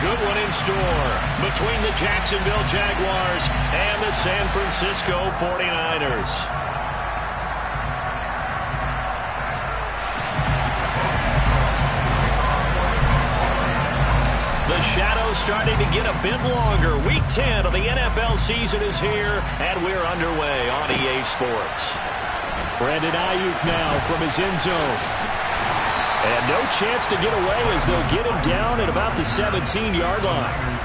good one in store between the Jacksonville Jaguars and the San Francisco 49ers. The shadow's starting to get a bit longer. Week 10 of the NFL season is here, and we're underway on EA Sports. Brandon Ayuk now from his end zone. And no chance to get away as they'll get him down at about the 17-yard line.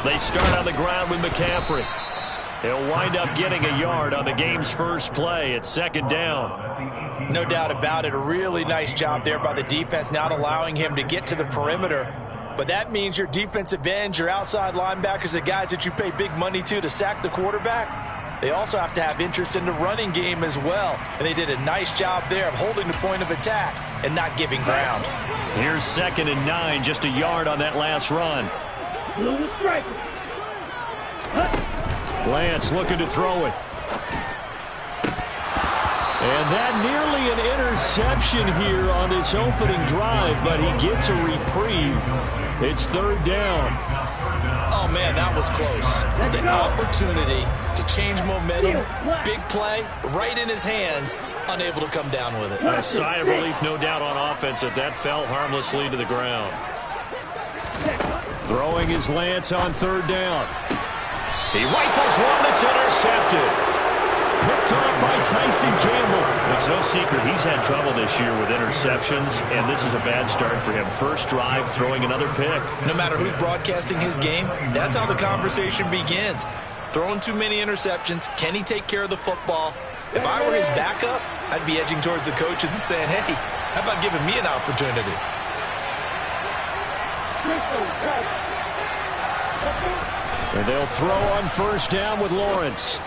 They start on the ground with McCaffrey. He'll wind up getting a yard on the game's first play at second down. No doubt about it. A really nice job there by the defense, not allowing him to get to the perimeter. But that means your defensive ends, your outside linebackers, the guys that you pay big money to sack the quarterback, they also have to have interest in the running game as well. And they did a nice job there of holding the point of attack and not giving ground. Here's 2nd and 9, just a yard on that last run. Lance looking to throw it. And that nearly an interception here on this opening drive, but he gets a reprieve. It's 3rd down. Oh, man, that was close. The opportunity to change momentum, big play, right in his hands, unable to come down with it. A sigh of relief, no doubt, on offense that fell harmlessly to the ground. Throwing his Lance on 3rd down. He rifles one that's intercepted. Picked off by Tyson Campbell. It's no secret he's had trouble this year with interceptions, and this is a bad start for him. First drive, throwing another pick. No matter who's broadcasting his game, that's how the conversation begins. Throwing too many interceptions. Can he take care of the football? If I were his backup, I'd be edging towards the coaches and saying, hey, how about giving me an opportunity? And they'll throw on 1st down with Lawrence.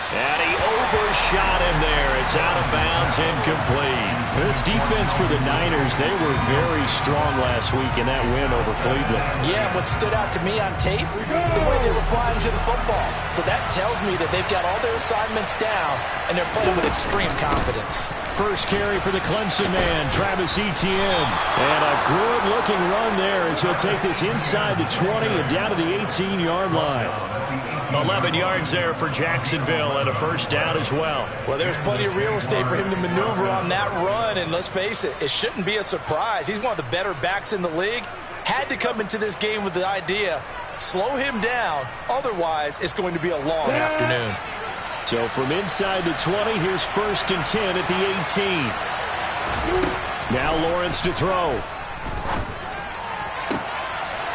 And he overshot him there. It's out of bounds, incomplete. This defense for the Niners, they were very strong last week in that win over Cleveland. Yeah, what stood out to me on tape, the way they were flying to the football. So that tells me that they've got all their assignments down, and they're playing with extreme confidence. First carry for the Clemson man, Travis Etienne. And a good-looking run there as he'll take this inside the 20 and down to the 18-yard line. 11 yards there for Jacksonville and a 1st down as well. Well, there's plenty of real estate for him to maneuver on that run, and let's face it, it shouldn't be a surprise. He's one of the better backs in the league. Had to come into this game with the idea, slow him down, otherwise it's going to be a long afternoon. So from inside the 20, here's 1st and 10 at the 18. Now Lawrence to throw.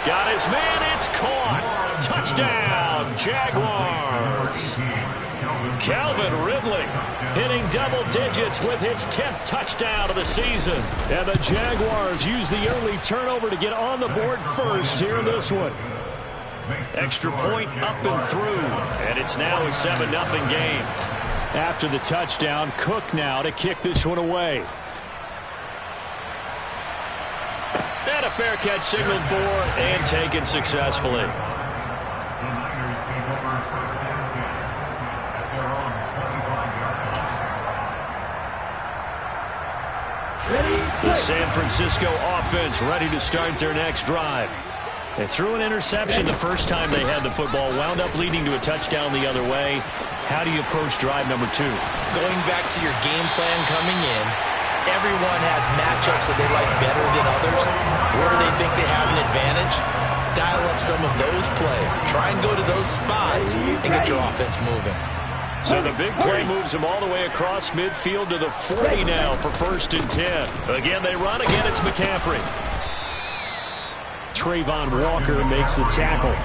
Got his man, it's caught. Touchdown, Jaguars. Calvin Ridley hitting double digits with his 10th touchdown of the season. And the Jaguars use the early turnover to get on the board first here in this one. Extra point up and through, and it's now a 7-0 game. After the touchdown, Cook now to kick this one away. And a fair catch signaled for and taken successfully. The San Francisco offense ready to start their next drive. They threw an interception the first time they had the football, wound up leading to a touchdown the other way. How do you approach drive number 2? Going back to your game plan coming in, everyone has matchups that they like better than others. Where they think they have an advantage, dial up some of those plays. Try and go to those spots and get your offense moving. So the big play moves him all the way across midfield to the 40 now for 1st and 10. Again, they run. Again, it's McCaffrey. Trayvon Walker makes the tackle.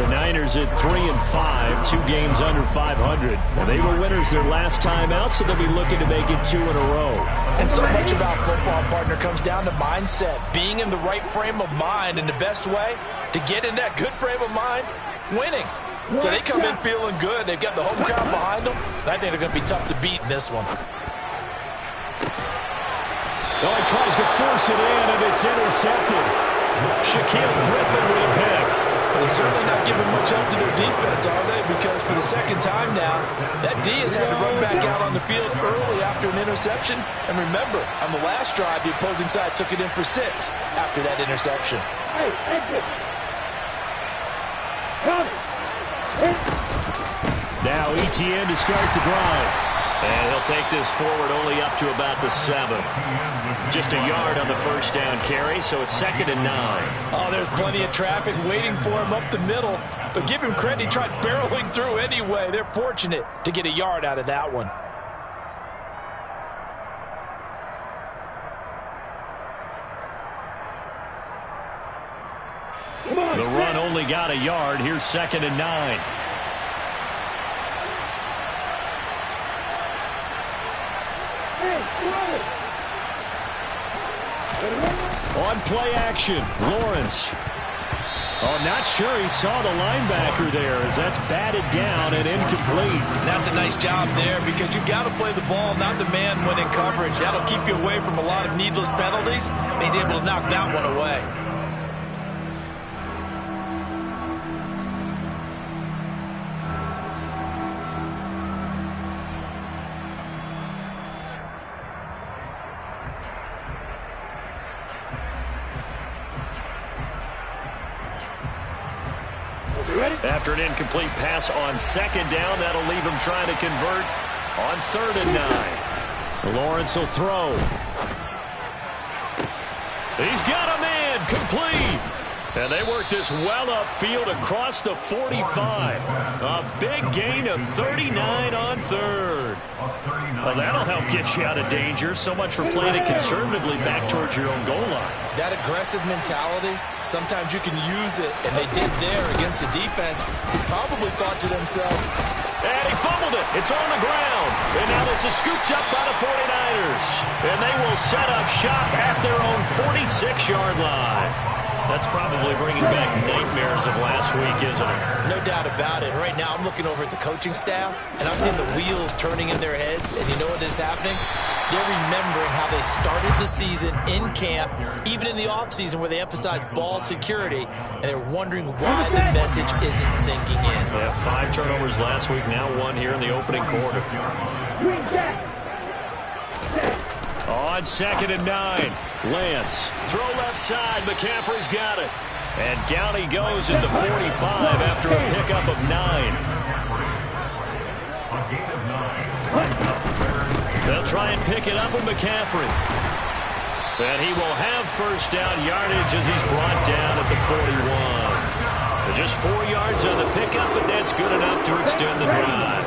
The Niners at 3-5, 2 games under 500. And they were winners their last time out, so they'll be looking to make it 2 in a row. And so much about football, partner, comes down to mindset. Being in the right frame of mind, and the best way to get in that good frame of mind, winning. So they come in feeling good. They've got the home crowd behind them. I think they're going to be tough to beat in this one. Oh, he tries to force it in, and it's intercepted. Shaquille Griffin with a pick. Well, they're certainly not giving much up to their defense, are they? Because for the second time now, that D has had to run back out on the field early after an interception. And remember, on the last drive, the opposing side took it in for 6 after that interception. Now ETN to start the drive. And he'll take this forward only up to about the 7. Just a yard on the first down carry, so it's 2nd and 9. Oh, there's plenty of traffic waiting for him up the middle. But give him credit, he tried barreling through anyway. They're fortunate to get a yard out of that one. The run only got a yard. Here's 2nd and 9. On play action, Lawrence. Oh, not sure he saw the linebacker there as that's batted down and incomplete. That's a nice job there because you've got to play the ball, not the man when in coverage. That'll keep you away from a lot of needless penalties, and he's able to knock that one away. After an incomplete pass on 2nd down, that'll leave him trying to convert on 3rd and 9. Lawrence will throw. He's got a man, complete. And they work this well upfield across the 45. A big gain of 39 on 3rd. Well, that'll help get you out of danger. So much for playing it conservatively back towards your own goal line. That aggressive mentality, sometimes you can use it, and they did there against a defense who probably thought to themselves, and he fumbled it. It's on the ground. And now this is scooped up by the 49ers. And they will set up shop at their own 46-yard line. That's probably bringing back nightmares of last week, isn't it? No doubt about it. Right now, I'm looking over at the coaching staff, and I'm seeing the wheels turning in their heads. And you know what is happening? They're remembering how they started the season in camp, even in the offseason where they emphasized ball security, and they're wondering why the message isn't sinking in. Yeah, 5 turnovers last week, now 1 here in the opening quarter. On 2nd and 9, Lance. Throw left side, McCaffrey's got it. And down he goes at the 45 after a pickup of 9. They'll try and pick it up with McCaffrey. And he will have first down yardage as he's brought down at the 41. Just 4 yards on the pickup, but that's good enough to extend the drive.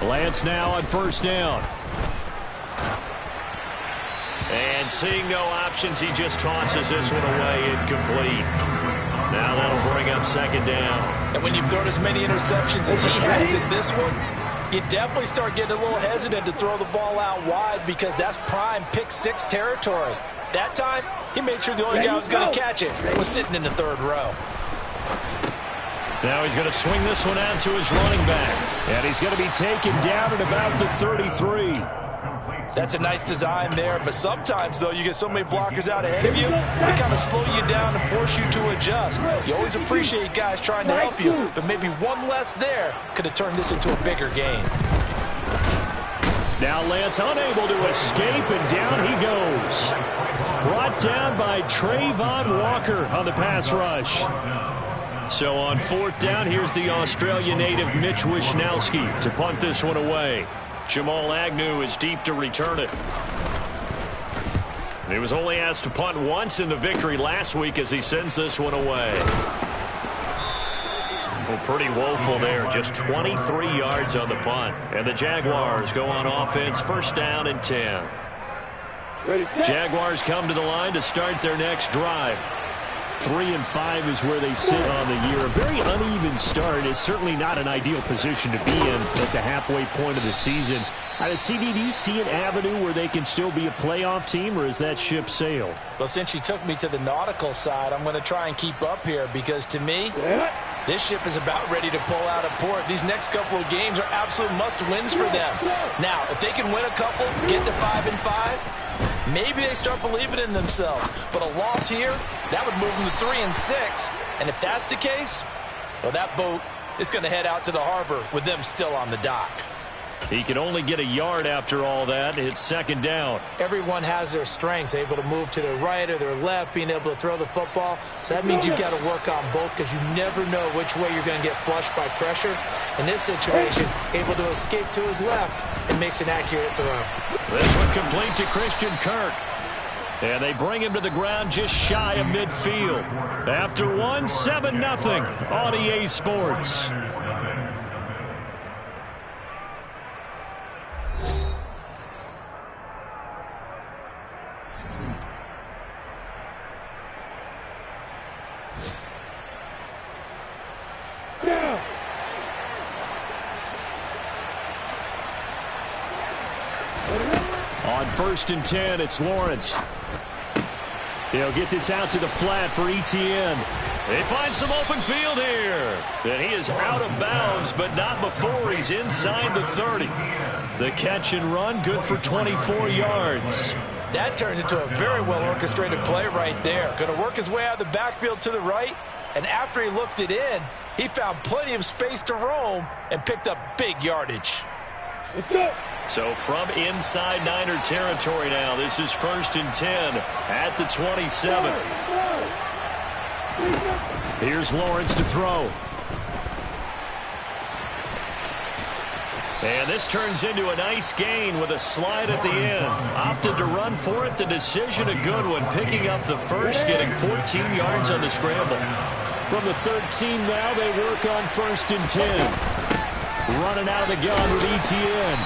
Lance now on first down. And seeing no options, he just tosses this one away, incomplete. Now that'll bring up 2nd down. And when you've thrown as many interceptions as he has in this one, you definitely start getting a little hesitant to throw the ball out wide because that's prime pick 6 territory. That time, he made sure the only guy who was going to catch it was sitting in the 3rd row. Now he's going to swing this one out to his running back. And he's going to be taken down at about the 33. That's a nice design there, but sometimes, though, you get so many blockers out ahead of you, they kind of slow you down and force you to adjust. You always appreciate guys trying to help you, but maybe one less there could have turned this into a bigger gain. Now Lance unable to escape, and down he goes. Brought down by Trayvon Walker on the pass rush. So on 4th down, here's the Australia native Mitch Wishnowsky to punt this one away. Jamal Agnew is deep to return it. He was only asked to punt once in the victory last week as he sends this one away. Well, pretty woeful there. Just 23 yards on the punt. And the Jaguars go on offense, first down and 10. Jaguars come to the line to start their next drive. 3-5 is where they sit on the year. A very uneven start is certainly not an ideal position to be in at the halfway point of the season. CD, do you see an avenue where they can still be a playoff team, or is that ship sailed? Well, since you took me to the nautical side, I'm going to try and keep up here because, to me, This ship is about ready to pull out of port. These next couple of games are absolute must-wins for them. Now, if they can win a couple, get to 5-5, maybe they start believing in themselves. But a loss here, that would move them to 3-6. And if that's the case, well, that boat is going to head out to the harbor with them still on the dock. He can only get a yard after all that. It's second down. Everyone has their strengths, able to move to their right or their left, being able to throw the football. So that means you've got to work on both because you never know which way you're going to get flushed by pressure. In this situation, able to escape to his left and makes an accurate throw. This one complete to Christian Kirk. And they bring him to the ground just shy of midfield. After one, 7-0 on EA Sports. On 1st and 10, it's Lawrence. He'll get this out to the flat for Etienne. They find some open field here. And he is out of bounds, but not before he's inside the 30. The catch and run, good for 24 yards. That turns into a very well-orchestrated play right there. Going to work his way out of the backfield to the right, and after he looked it in, he found plenty of space to roam and picked up big yardage. So from inside Niner territory now, this is 1st and 10 at the 27. Here's Lawrence to throw. And this turns into a nice gain with a slide at the end. Opted to run for it. The decision a good one. Picking up the first, getting 14 yards on the scramble. From the 13 now, they work on 1st and 10. Running out of the gun with Etienne.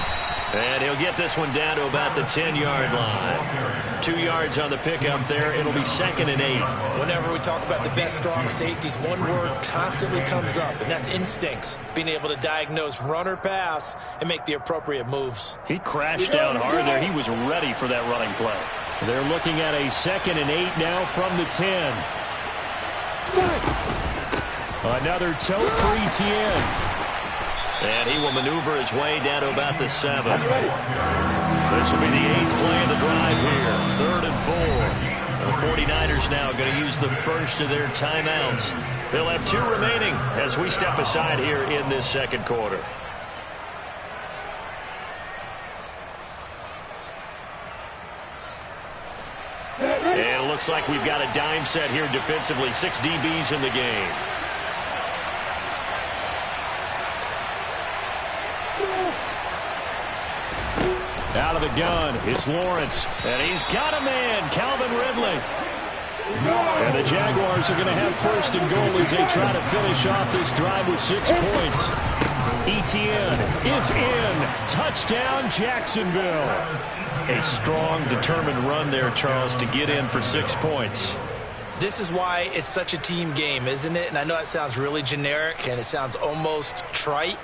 And he'll get this one down to about the 10-yard line. 2 yards on the pickup there. It'll be 2nd and 8. Whenever we talk about the best strong safeties, one word constantly comes up, and that's instincts. Being able to diagnose run or pass and make the appropriate moves. He crashed down hard there. He was ready for that running play. They're looking at a 2nd and 8 now from the 10. Another tote for Etienne. And he will maneuver his way down to about the 7. This will be the 8th play of the drive here. 3rd and 4. The 49ers now going to use the first of their timeouts. They'll have 2 remaining as we step aside here in this second quarter. And it looks like we've got a dime set here defensively. 6 DBs in the game. Out of the gun, it's Lawrence. And he's got a man, Calvin Ridley. And the Jaguars are going to have 1st and goal as they try to finish off this drive with 6 points. Etienne is in. Touchdown, Jacksonville. A strong, determined run there, Charles, to get in for 6 points. This is why it's such a team game, isn't it? And I know it sounds really generic and it sounds almost trite.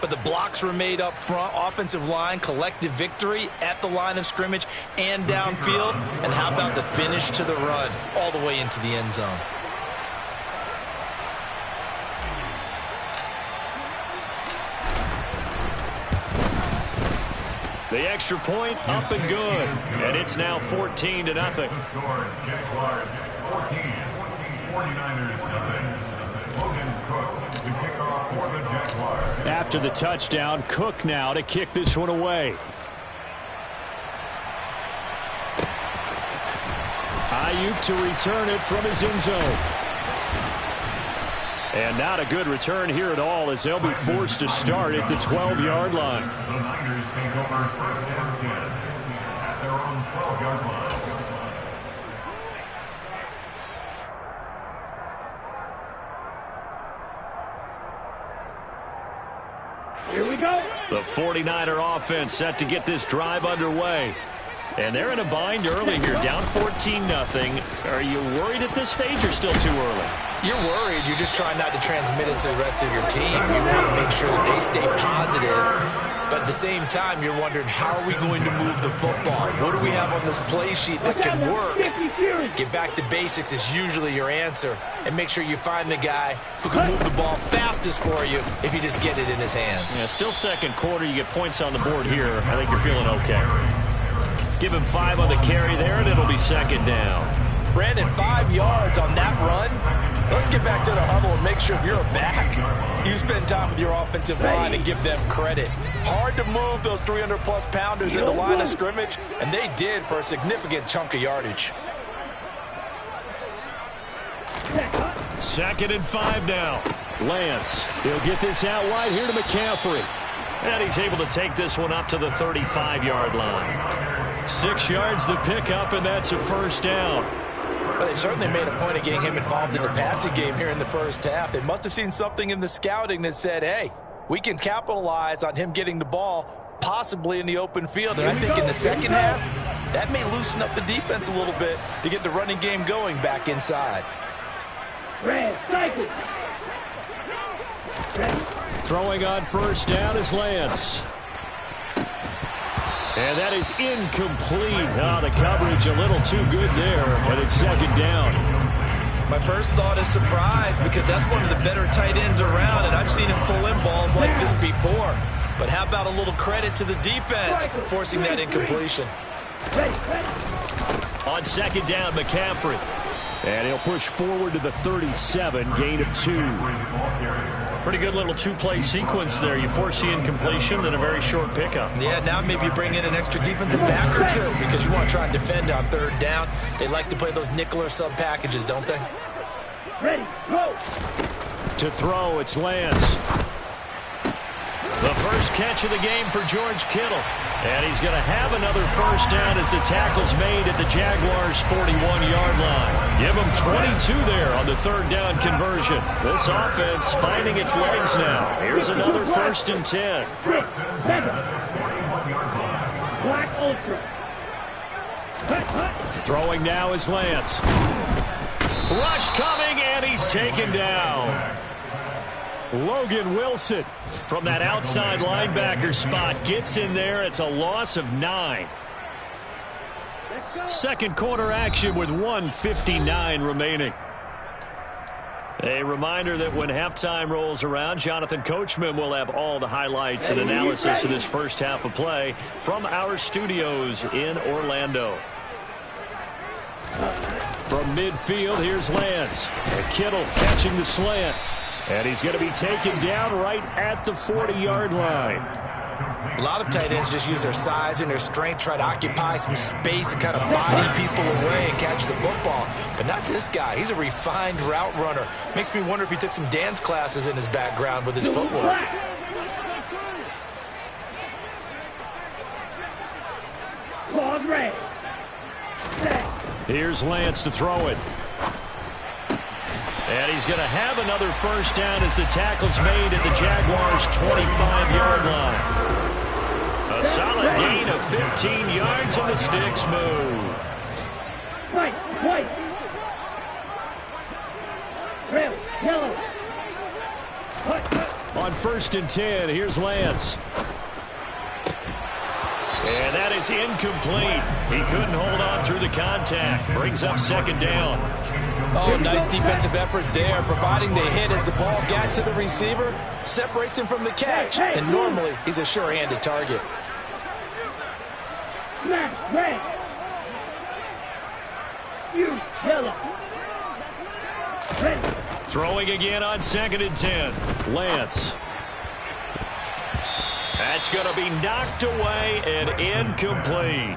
But the blocks were made up front, offensive line, collective victory at the line of scrimmage and downfield. And how about the finish to the run all the way into the end zone? The extra point up and good. And it's now 14-0. Jaguars 14, 49ers nothing. Logan Cook, the kickoff for the Jaguars. After the touchdown, Cook now to kick this one away. Ayuk to return it from his end zone. And not a good return here at all as they'll be forced to start at the 12-yard line. The Niners take over 1st and 10 at their own 12-yard line. Here we go. The 49er offense set to get this drive underway. And they're in a bind early here, down 14-0. Are you worried at this stage or still too early? You're worried. You're just trying not to transmit it to the rest of your team. You want to make sure that they stay positive But at the same time, you're wondering, how are we going to move the football? What do we have on this play sheet that can work? Get back to basics is usually your answer. And make sure you find the guy who can move the ball fastest for you if you just get it in his hands. Yeah, still second quarter. You get points on the board here. I think you're feeling okay. Give him 5 on the carry there, and it'll be second down. Brandon, 5 yards on that run. Let's get back to the huddle and make sure if you're a back, you spend time with your offensive line and give them credit. Hard to move those 300-plus pounders in the line of scrimmage, and they did for a significant chunk of yardage. Second and 5 now. Lance, he'll get this out wide here to McCaffrey. And he's able to take this one up to the 35-yard line. 6 yards the pickup, and that's a first down. Well, they certainly made a point of getting him involved in the passing game here in the first half. They must have seen something in the scouting that said, hey, we can capitalize on him getting the ball possibly in the open field. And I think in the second half, that may loosen up the defense a little bit to get the running game going back inside. Throwing on first down is Lance. And that is incomplete. Oh, the coverage a little too good there, and it's second down. My first thought is surprise, because that's one of the better tight ends around, and I've seen him pull in balls like this before. But how about a little credit to the defense forcing that incompletion? On second down, McCaffrey. And he'll push forward to the 37, gain of 2. Pretty good little two-play sequence there. You force the incompletion, then a very short pickup. Yeah, now maybe you bring in an extra defensive back or two because you want to try and defend on third down. They like to play those nickel or sub packages, don't they? Ready, go. To throw, it's Lance. The first catch of the game for George Kittle. And he's going to have another first down as the tackle's made at the Jaguars' 41-yard line. Give him 22 there on the third down conversion. This offense finding its legs now. Here's another first and 10. Black Ultra. Throwing now is Lance. Rush coming, and he's taken down. Logan Wilson from that outside linebacker spot gets in there. It's a loss of 9. Second quarter action with 1:59 remaining. A reminder that when halftime rolls around, Jonathan Coachman will have all the highlights and analysis of this first half of play from our studios in Orlando. From midfield, here's Lance. And Kittle catching the slant. And he's going to be taken down right at the 40-yard line. A lot of tight ends just use their size and their strength, try to occupy some space and kind of body people away and catch the football. But not this guy. He's a refined route runner. Makes me wonder if he took some dance classes in his background with his footwork. Here's Lance to throw it. And he's going to have another first down as the tackle's made at the Jaguars' 25-yard line. A solid gain of 15 yards, and the sticks move. White. Red, yellow. On first and 10, here's Lance. And that is incomplete. He couldn't hold on through the contact. Brings up second down. Oh, nice defensive effort there, providing the hit as the ball got to the receiver, separates him from the catch, and normally he's a sure-handed target. Red. Yellow. Red. Throwing again on second and 10. Lance. That's going to be knocked away and incomplete.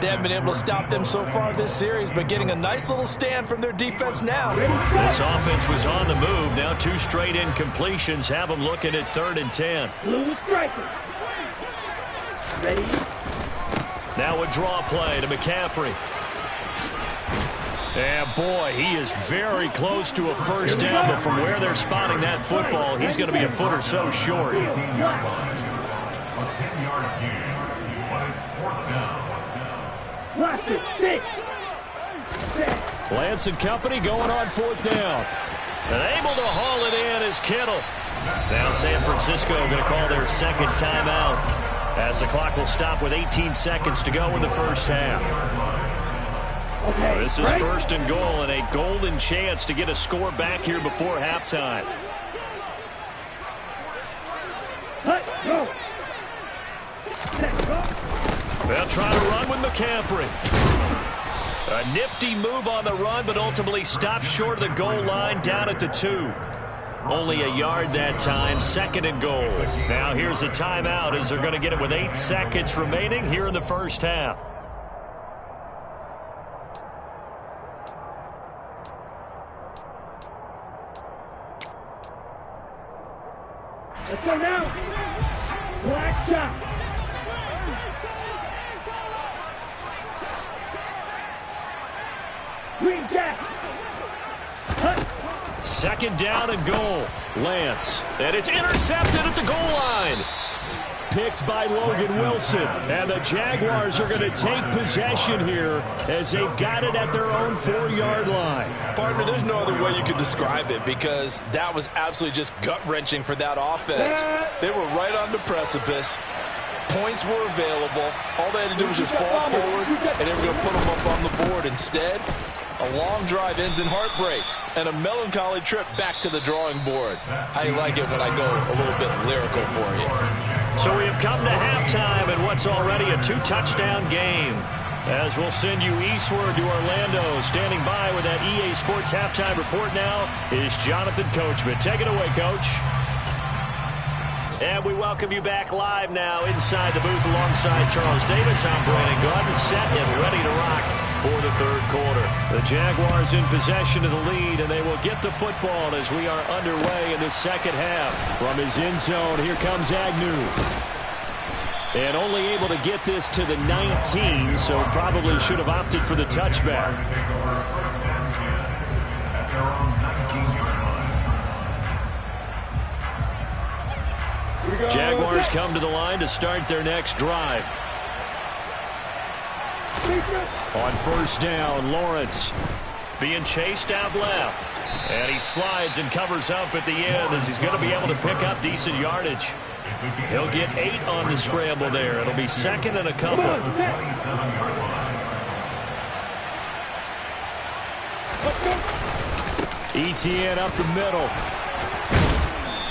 They haven't been able to stop them so far this series, but getting a nice little stand from their defense now. This offense was on the move. Now 2 straight incompletions have them looking at third and 10. Blue striker. Ready. Now a draw play to McCaffrey. And boy, he is very close to a first down, but from where they're spotting that football, he's going to be a foot or so short. Watch it. 6. Lance and company going on fourth down. And able to haul it in is Kittle. Now San Francisco going to call their second timeout as the clock will stop with 18 seconds to go in the first half. This is first and goal and a golden chance to get a score back here before halftime. They'll try to run with McCaffrey. A nifty move on the run, but ultimately stopped short of the goal line down at the 2. Only a yard that time, second and goal. Now here's a timeout as they're going to get it with 8 seconds remaining here in the first half. Let's go now. Black shot. Green jack. Second down and goal. Lance. And it's intercepted at the goal line. Picked by Logan Wilson. And the Jaguars are going to take possession here as they've got it at their own 4-yard line. Partner, there's no other way you could describe it because that was absolutely just gut-wrenching for that offense. They were right on the precipice. Points were available. All they had to do was just fall forward, and they were going to put them up on the board. Instead, a long drive ends in heartbreak and a melancholy trip back to the drawing board. I like it when I go a little bit lyrical for you. So we have come to halftime in what's already a 2-touchdown game. As we'll send you eastward to Orlando. Standing by with that EA Sports halftime report now is Jonathan Coachman. Take it away, Coach. And we welcome you back live now inside the booth alongside Charles Davis. I'm Brandon Gaudin, set and ready to rock for the third quarter. The Jaguars in possession of the lead, and they will get the football as we are underway in the second half. From his end zone, here comes Agnew. And only able to get this to the 19, so probably should have opted for the touchback. Jaguars come to the line to start their next drive. On first down, Lawrence being chased out left. And he slides and covers up at the end as he's going to be able to pick up decent yardage. He'll get 8 on the scramble there. It'll be second and a couple. Etienne up the middle.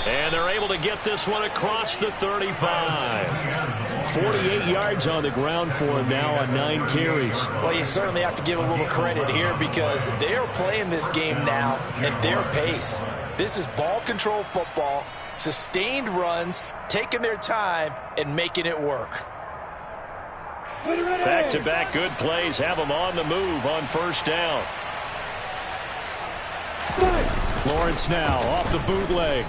And they're able to get this one across the 35. 48 yards on the ground for him now on 9 carries. Well, you certainly have to give a little credit here because they are playing this game now at their pace. This is ball control football, sustained runs, taking their time, and making it work. Back-to-back good plays have them on the move on first down. Lawrence now off the bootleg.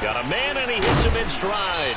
Got a man, and he hits him in stride.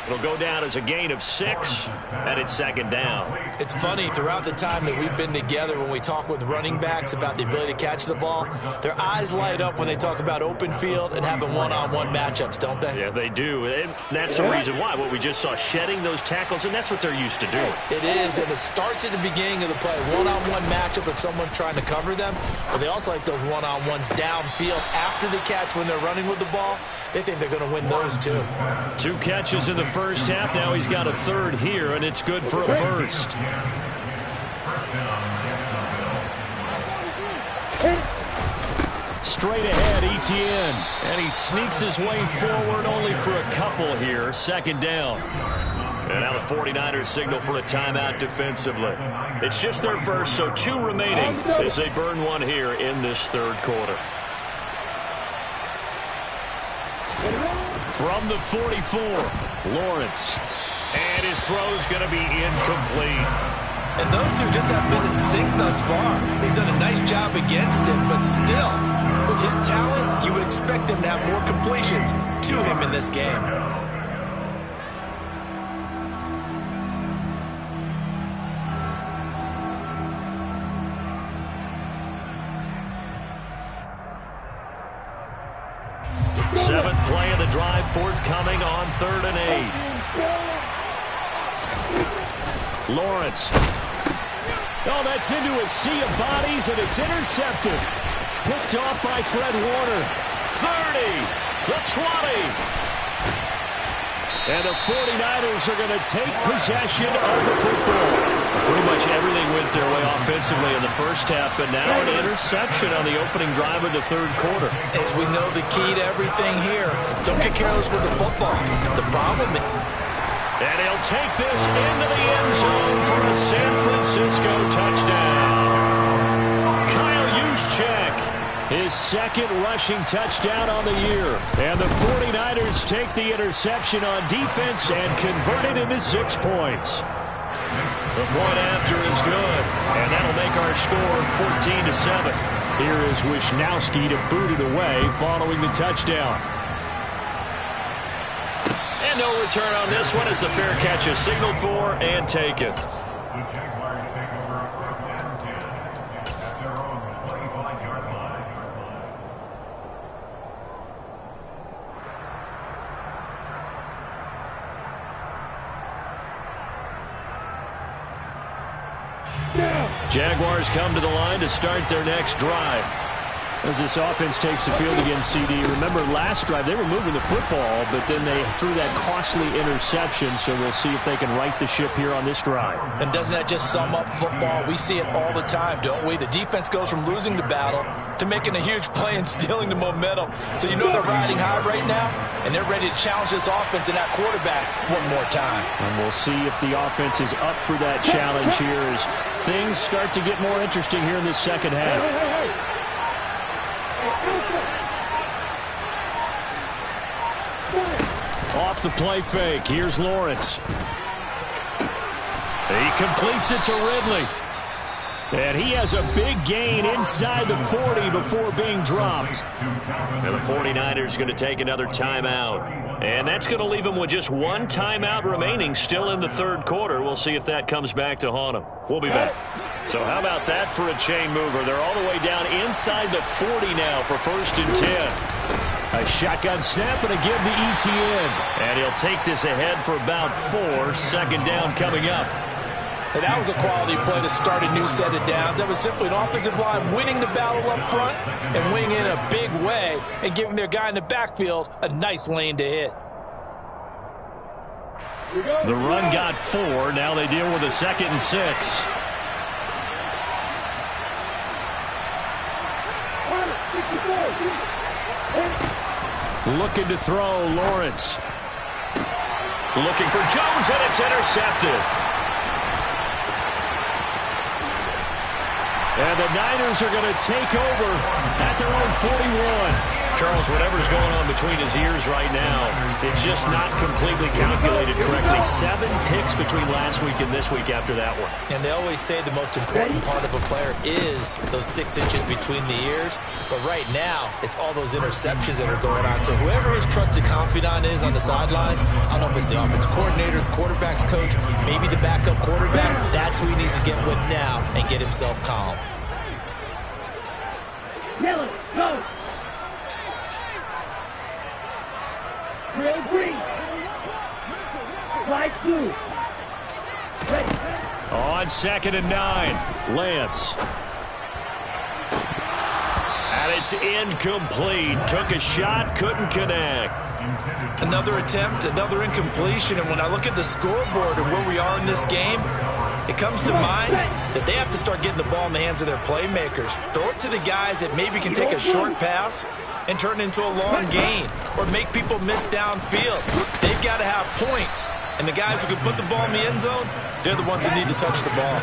It'll go down as a gain of 6, and it's second down. It's funny, throughout the time that we've been together, when we talk with running backs about the ability to catch the ball, their eyes light up when they talk about open field and having one-on-one matchups, don't they? Yeah, they do. And that's the reason why. What we just saw, shedding those tackles, and that's what they're used to doing. It is, and it starts at the beginning of the play. One-on-one matchup if someone's trying to cover them, but they also like those one-on-ones downfield after the catch when they're running with the ball. They think they're going to win those, too. 2 catches in the first half. Now he's got a third here, and it's good for a first. Straight ahead, Etienne. And he sneaks his way forward only for a couple here. Second down. And now the 49ers signal for a timeout defensively. It's just their first, so 2 remaining as they burn one here in this third quarter. From the 44, Lawrence. And his throw's going to be incomplete. And those two just haven't been in sync thus far. They've done a nice job against him, but still, with his talent, you would expect them to have more completions to him in this game. Seventh play of the drive forthcoming on 3rd and 8. Lawrence. Oh, that's into a sea of bodies, and it's intercepted. Picked off by Fred Warner. 30, the 20. And the 49ers are going to take possession of the football. Pretty much everything went their way offensively in the first half, but now an interception on the opening drive of the third quarter. As we know, the key to everything here, don't get careless with the football. The problem is... And he'll take this into the end zone for a San Francisco touchdown. Kyle Juszczyk, his second rushing touchdown on the year. And the 49ers take the interception on defense and convert it into 6 points. The point after is good, and that'll make our score 14-7. Here is Wisnowski to boot it away following the touchdown. And no return on this one as the fair catch is signaled for and taken. The Jaguars take over a first and 10 at their own 25-yard line. Jaguars come to the line to start their next drive. As this offense takes the field against CD, remember last drive they were moving the football, but then they threw that costly interception, so we'll see if they can right the ship here on this drive. And doesn't that just sum up football? We see it all the time, don't we? The defense goes from losing the battle to making a huge play and stealing the momentum. So you know they're riding high right now, and they're ready to challenge this offense and that quarterback one more time. And we'll see if the offense is up for that challenge here as things start to get more interesting here in this second half. Off the play fake, here's Lawrence. He completes it to Ridley. And he has a big gain inside the 40 before being dropped. And the 49ers going to take another timeout. And that's going to leave them with just one timeout remaining still in the third quarter. We'll see if that comes back to haunt them. We'll be back. So how about that for a chain mover? They're all the way down inside the 40 now for 1st and 10. A shotgun snap and a give to ETN. And he'll take this ahead for about 4. Second down coming up. And that was a quality play to start a new set of downs. That was simply an offensive line winning the battle up front and winning in a big way and giving their guy in the backfield a nice lane to hit. The run got 4. Now they deal with a 2nd and 6. Looking to throw, Lawrence. Looking for Jones, and it's intercepted. And the Niners are going to take over at their own 41. Charles, whatever's going on between his ears right now, it's just not completely calculated correctly. 7 picks between last week and this week after that one. And they always say the most important part of a player is those 6 inches between the ears. But right now, it's all those interceptions that are going on. So whoever his trusted confidant is on the sidelines, I don't know if it's the offensive coordinator, the quarterback's coach, maybe the backup quarterback, that's who he needs to get with now and get himself calm. Yellow, go! Drill green. Flag blue. Ready. On 2nd and 9, Lance. And it's incomplete. Took a shot, couldn't connect. Another attempt, another incompletion. And when I look at the scoreboard and where we are in this game, it comes to mind that they have to start getting the ball in the hands of their playmakers. Throw it to the guys that maybe can take a short pass and turn it into a long gain or make people miss downfield. They've got to have points. And the guys who can put the ball in the end zone, they're the ones that need to touch the ball.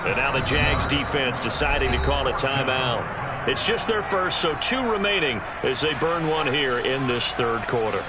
And now the Jags defense deciding to call a timeout. It's just their first, so 2 remaining as they burn one here in this third quarter.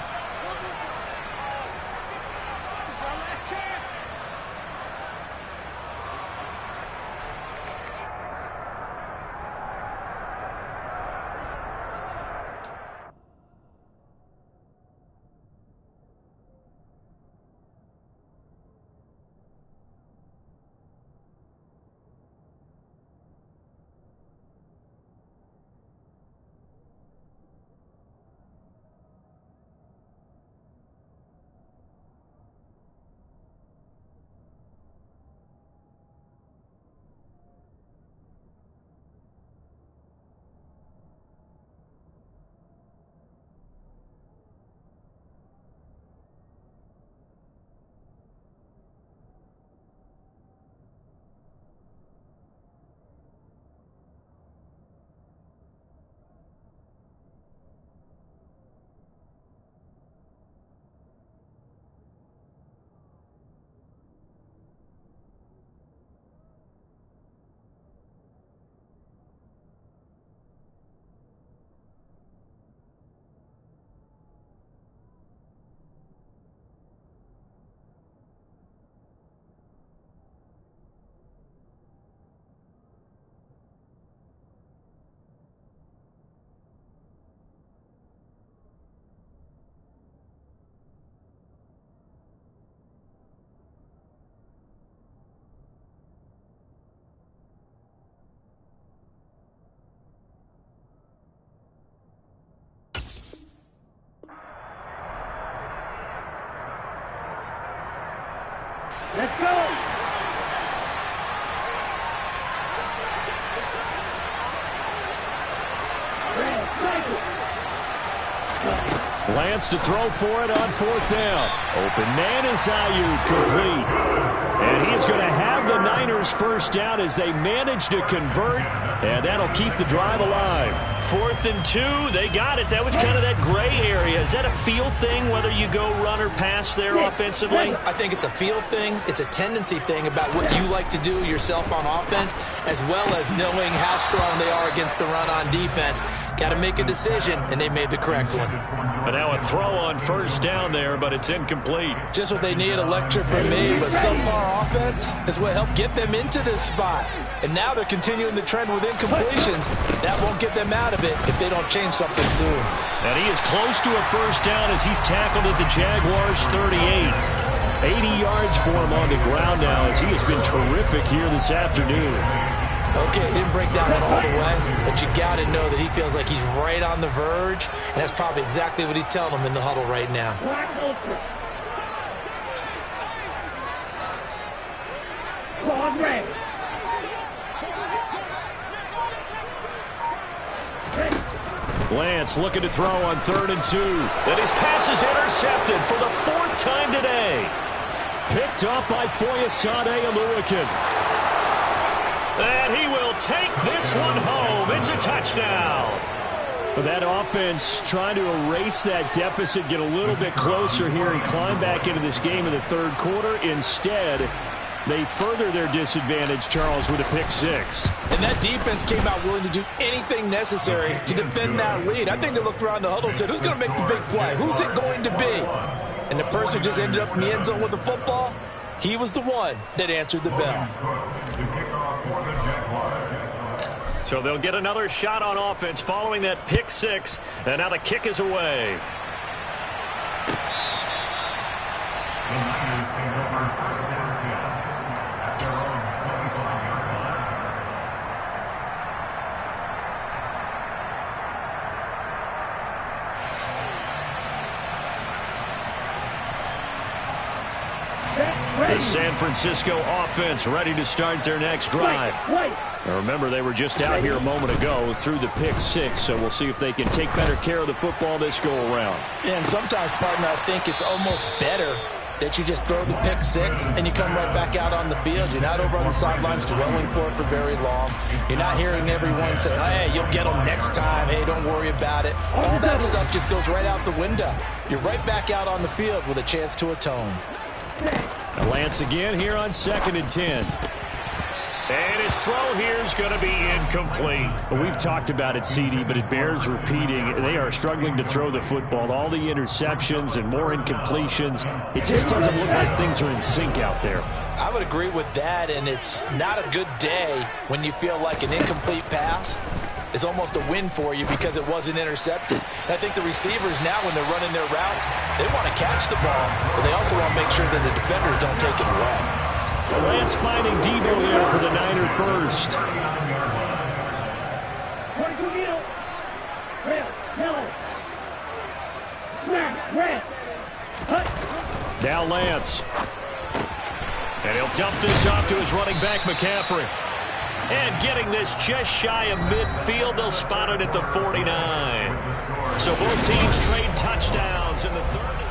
Let's go. Red, cycle. Lance to throw for it on 4th down. Open man is Ayuk, complete. And he is going to have the Niners first down as they manage to convert, and that'll keep the drive alive. 4th and 2, they got it. That was kind of that gray area. Is that a feel thing, whether you go run or pass there offensively? I think it's a feel thing. It's a tendency thing about what you like to do yourself on offense, as well as knowing how strong they are against the run on defense. Got to make a decision, and they made the correct one. But now a throw on 1st down there, but it's incomplete. Just what they need, a lecture from me, but subpar offense is what helped get them into this spot. And now they're continuing the trend with incompletions. That won't get them out of it if they don't change something soon. And he is close to a 1st down as he's tackled at the Jaguars' 38. 80 yards for him on the ground now as he has been terrific here this afternoon. Okay, he didn't break that one all the way, but you got to know that he feels like he's right on the verge, and that's probably exactly what he's telling them in the huddle right now. Claude red. Lance looking to throw on 3rd and 2. And his pass is intercepted for the 4th time today. Picked up by Foyesade Oluwakin. And he will take this one home. It's a touchdown. That offense trying to erase that deficit, get a little bit closer here and climb back into this game in the 3rd quarter. Instead, they further their disadvantage, Charles, with a pick 6. And that defense came out willing to do anything necessary to defend that lead. I think they looked around the huddle and said, who's going to make the big play? Who's it going to be? And the person who just ended up in the end zone with the football, he was the one that answered the bell. So they'll get another shot on offense following that pick 6. And now the kick is away. The Niners take over 1st and 10 at their own 25-yard line. The San Francisco offense ready to start their next drive. Now remember, they were just out here a moment ago through the pick 6, so we'll see if they can take better care of the football this go-around. And sometimes, partner, I think it's almost better that you just throw the pick 6 and you come right back out on the field. You're not over on the sidelines dwelling for it for very long. You're not hearing everyone say, hey, you'll get them next time. Hey, don't worry about it. All that stuff just goes right out the window. You're right back out on the field with a chance to atone. Now Lance again here on 2nd and 10. And his throw here is going to be incomplete. Well, we've talked about it, CD, but it bears repeating. They are struggling to throw the football. All the interceptions and more incompletions. It just doesn't look like things are in sync out there. I would agree with that, and it's not a good day when you feel like an incomplete pass is almost a win for you because it wasn't intercepted. I think the receivers now, when they're running their routes, they want to catch the ball, but they also want to make sure that the defenders don't take it away. Lance finding Debo there for the Niner first. 22 middle. Red, yellow. Red. Hut. Now Lance. And he'll dump this off to his running back, McCaffrey. And getting this just shy of midfield, they'll spot it at the 49. So both teams trade touchdowns in the 3rd.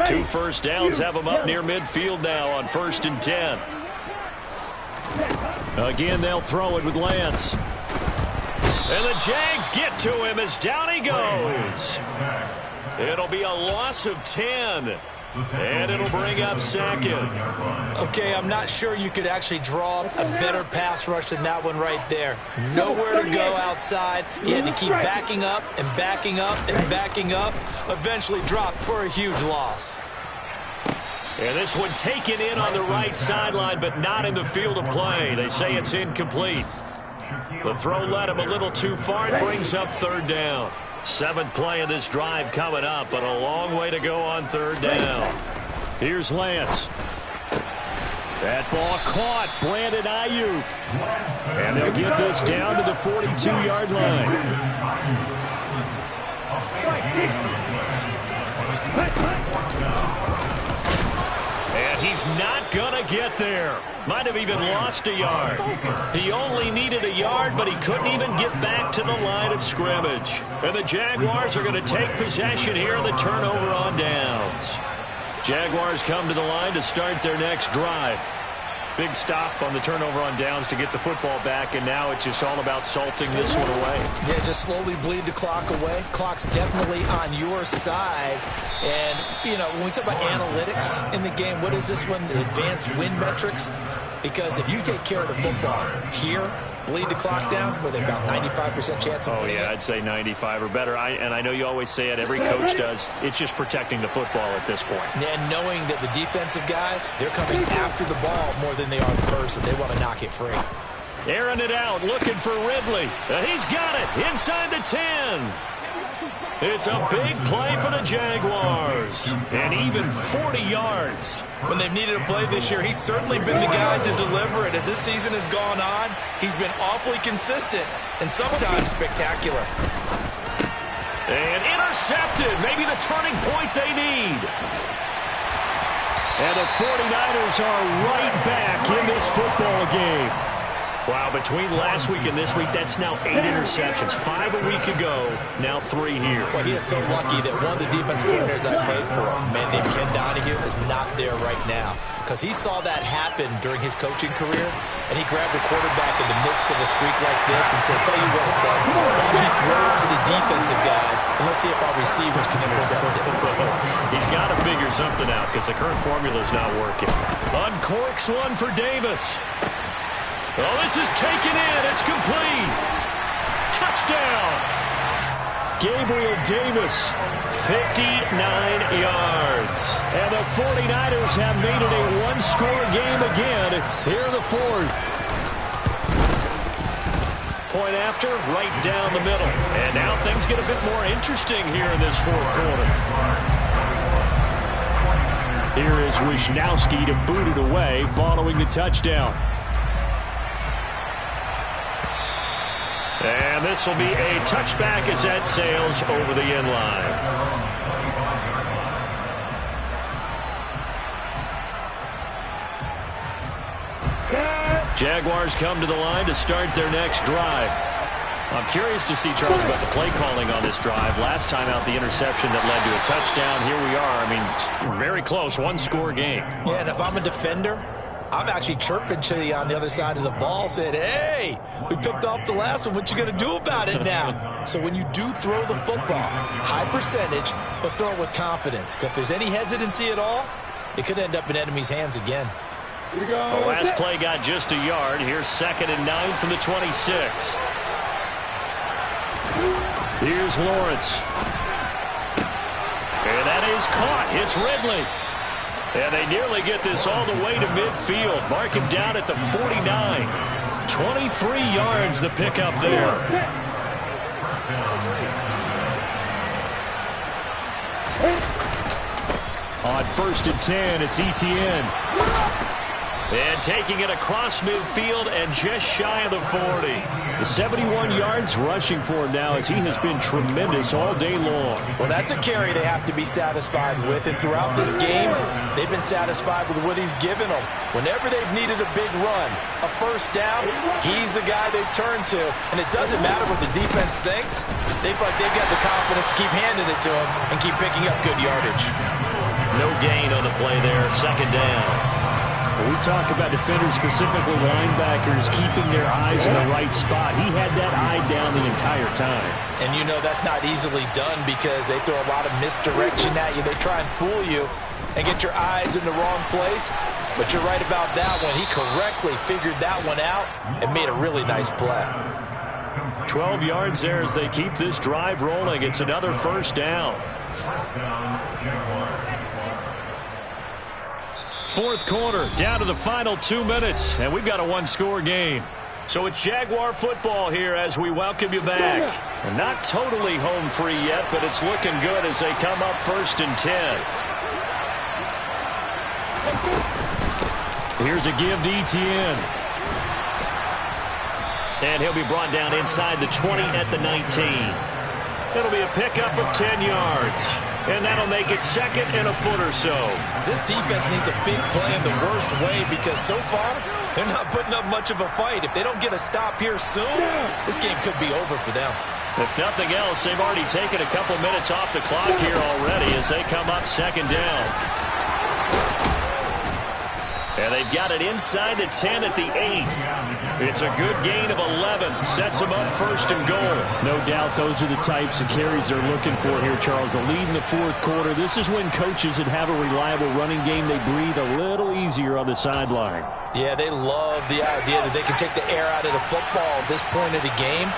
Two first downs have them up near midfield now on 1st and 10. Again, they'll throw it with Lance. And the Jags get to him as down he goes. It'll be a loss of 10. And it'll bring up 2nd. Okay, I'm not sure you could actually draw up a better pass rush than that one right there. Nowhere to go outside. He had to keep backing up and backing up and backing up. Eventually dropped for a huge loss. And this one taken in on the right sideline, but not in the field of play. They say it's incomplete. The throw led him a little too far. It brings up 3rd down. 7th play of this drive coming up, but a long way to go on 3rd down. Here's Lance. That ball caught. Brandon Ayuk. And they'll get this down to the 42-yard line. And he's not going to get there. Might have even lost a yard. He only needed a yard, but he couldn't even get back to the line of scrimmage. And the Jaguars are going to take possession here on the turnover on downs. Jaguars come to the line to start their next drive. Big stop on the turnover on downs to get the football back, and now it's just all about salting this one away. Yeah, just slowly bleed the clock away. Clock's definitely on your side. And, you know, when we talk about analytics in the game, what is this one? Advanced win metrics? Because if you take care of the football here, bleed the clock down with about 95% chance of winning. I'd say 95 or better. And I know you always say it, every coach does. It's just protecting the football at this point. And knowing that the defensive guys, they're coming after the ball more than they are the person. They want to knock it free. Airing it out, looking for Ridley. He's got it inside the 10. It's a big play for the Jaguars. And even 40 yards. When they've needed a play this year, he's certainly been the guy to deliver it. As this season has gone on, he's been awfully consistent and sometimes spectacular. And intercepted. Maybe the turning point they need. And the 49ers are right back in this football game. Wow, between last week and this week, that's now 8 interceptions. 5 a week ago, now 3 here. Well, he is so lucky that one of the defensive coordinators I played for, a man named Ken Donahue, is not there right now. Because he saw that happen during his coaching career, and he grabbed the quarterback in the midst of a streak like this and said, tell you what, son, why don't you throw it to the defensive guys, and let's see if our receivers can intercept it. He's got to figure something out because the current formula is not working. Uncorks one for Davis. Oh, this is taken in. It's complete. Touchdown. Gabriel Davis, 59 yards. And the 49ers have made it a one-score game again here in the fourth. Point after, right down the middle. And now things get a bit more interesting here in this fourth quarter. Here is Wisnowski to boot it away following the touchdown. And this will be a touchback as that sails over the end line. Jaguars come to the line to start their next drive. I'm curious to see, Charles, about the play calling on this drive. Last time out, the interception that led to a touchdown. Here we are. I mean, very close, one-score game. Yeah, and if I'm a defender, I'm actually chirping to you on the other side of the ball, saying, hey, we picked off the last one. What you going to do about it now? So when you do throw the football, high percentage, but throw it with confidence. Because if there's any hesitancy at all, it could end up in enemy's hands again. The last play got just a yard. Here's 2nd and 9 from the 26. Here's Lawrence. And that is caught. It's Ridley. And they nearly get this all the way to midfield. Mark him down at the 49. 23 yards the pickup there. On 1st and 10, it's Etienne. And taking it across midfield and just shy of the 40. The 71 yards rushing for him now as he has been tremendous all day long. Well, that's a carry they have to be satisfied with. And throughout this game, they've been satisfied with what he's given them. Whenever they've needed a big run, a first down, he's the guy they've turned to. And it doesn't matter what the defense thinks. They feel like they've got the confidence to keep handing it to him and keep picking up good yardage. No gain on the play there. 2nd down. We talk about defenders, specifically linebackers, keeping their eyes in the right spot. He had that eye down the entire time. And you know that's not easily done because they throw a lot of misdirection at you. They try and fool you and get your eyes in the wrong place. But you're right about that one. He correctly figured that one out and made a really nice play. 12 yards there as they keep this drive rolling. It's another first down. Fourth quarter, down to the final 2 minutes, and we've got a one-score game. So it's Jaguar football here as we welcome you back. And not totally home free yet, but it's looking good as they come up 1st and 10. Here's a give to Etienne. And he'll be brought down inside the 20 at the 19. It'll be a pickup of 10 yards. And that'll make it second and a foot or so. This defense needs a big play in the worst way because so far they're not putting up much of a fight. If they don't get a stop here soon, this game could be over for them. If nothing else, they've already taken a couple minutes off the clock here already as they come up second down. And they've got it inside the 10 at the 8. It's a good gain of 11. Sets them up first and goal. No doubt those are the types of carries they're looking for here, Charles. The lead in the fourth quarter. This is when coaches that have a reliable running game, they breathe a little easier on the sideline. Yeah, they love the idea that they can take the air out of the football at this point of the game.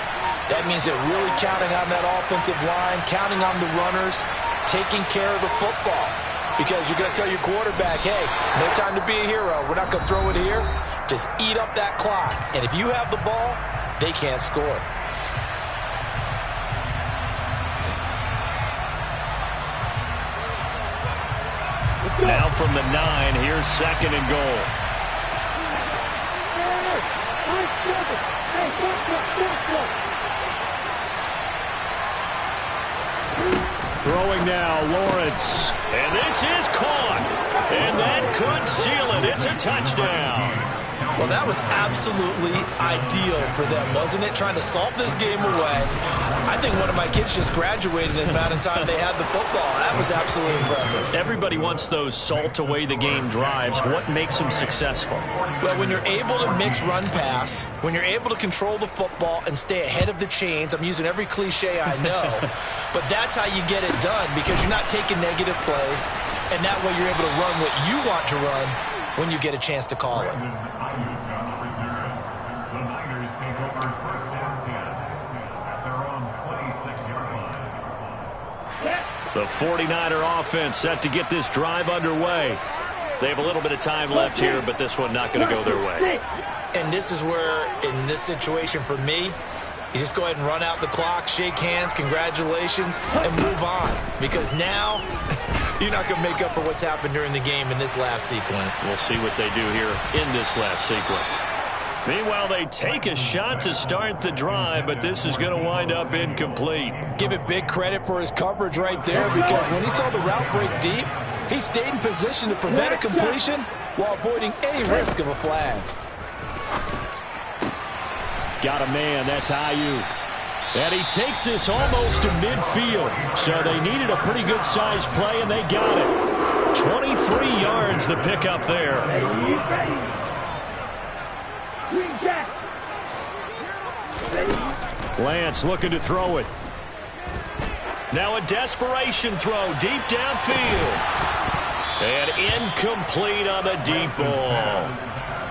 That means they're really counting on that offensive line, counting on the runners, taking care of the football. Because you're going to tell your quarterback, hey, no time to be a hero. We're not going to throw it here. Just eat up that clock. And if you have the ball, they can't score. Now from the 9, here's second and goal. Throwing now, Lawrence. And this is caught. And that could seal it. It's a touchdown. Well, that was absolutely ideal for them, wasn't it? Trying to salt this game away. I think one of my kids just graduated in the amount of time they had the football. That was absolutely impressive. Everybody wants those salt away the game drives. What makes them successful? Well, when you're able to mix run-pass, when you're able to control the football and stay ahead of the chains, I'm using every cliche I know, but that's how you get it done because you're not taking negative plays, and that way you're able to run what you want to run when you get a chance to call it. The Niners take over first and 10 at their own 26-yard line. The 49er offense set to get this drive underway. They have a little bit of time left here, but this one not going to go their way. And this is where, in this situation for me, you just go ahead and run out the clock, shake hands, congratulations, and move on. Because now, you're not going to make up for what's happened during the game in this last sequence. We'll see what they do here in this last sequence. Meanwhile, they take a shot to start the drive, but this is going to wind up incomplete. Give it big credit for his coverage right there because when he saw the route break deep, he stayed in position to prevent a completion while avoiding any risk of a flag. Got a man, that's Ayuk. And he takes this almost to midfield. So they needed a pretty good size play, and they got it. 23 yards the pickup there. Lance looking to throw it. Now a desperation throw deep downfield. And incomplete on the deep ball.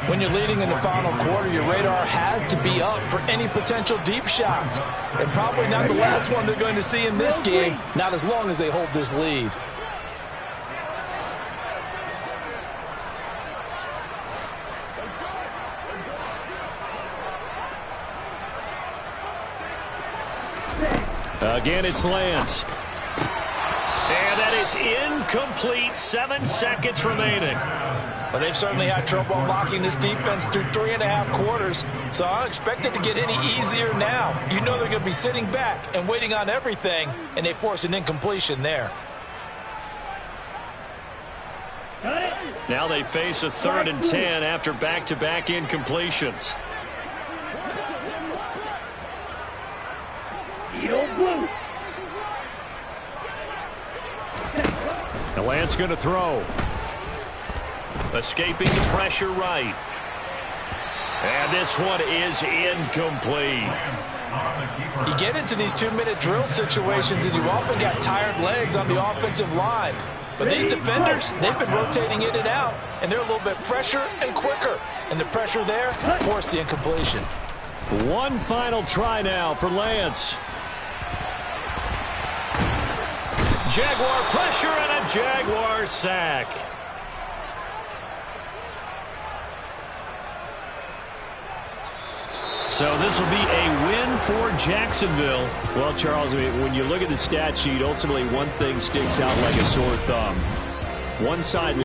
When you're leading in the final quarter, your radar has to be up for any potential deep shots. And probably not the last one they're going to see in this game, not as long as they hold this lead. Again, it's Lance. And that is incomplete. 7 seconds remaining. Well, they've certainly had trouble unlocking this defense through 3.5 quarters, so I don't expect it to get any easier now. You know they're going to be sitting back and waiting on everything, and they force an incompletion there. Now they face a 3rd and 10 after back-to-back incompletions. Now Lance going to throw. Escaping the pressure right. And this one is incomplete. You get into these 2-minute drill situations and you often got tired legs on the offensive line. But these defenders, they've been rotating in and out, and they're a little bit fresher and quicker. And the pressure there forced the incompletion. One final try now for Lance. Jaguar pressure and a Jaguar sack. So this will be a win for Jacksonville. Well, Charles, when you look at the stat sheet, ultimately one thing sticks out like a sore thumb. One side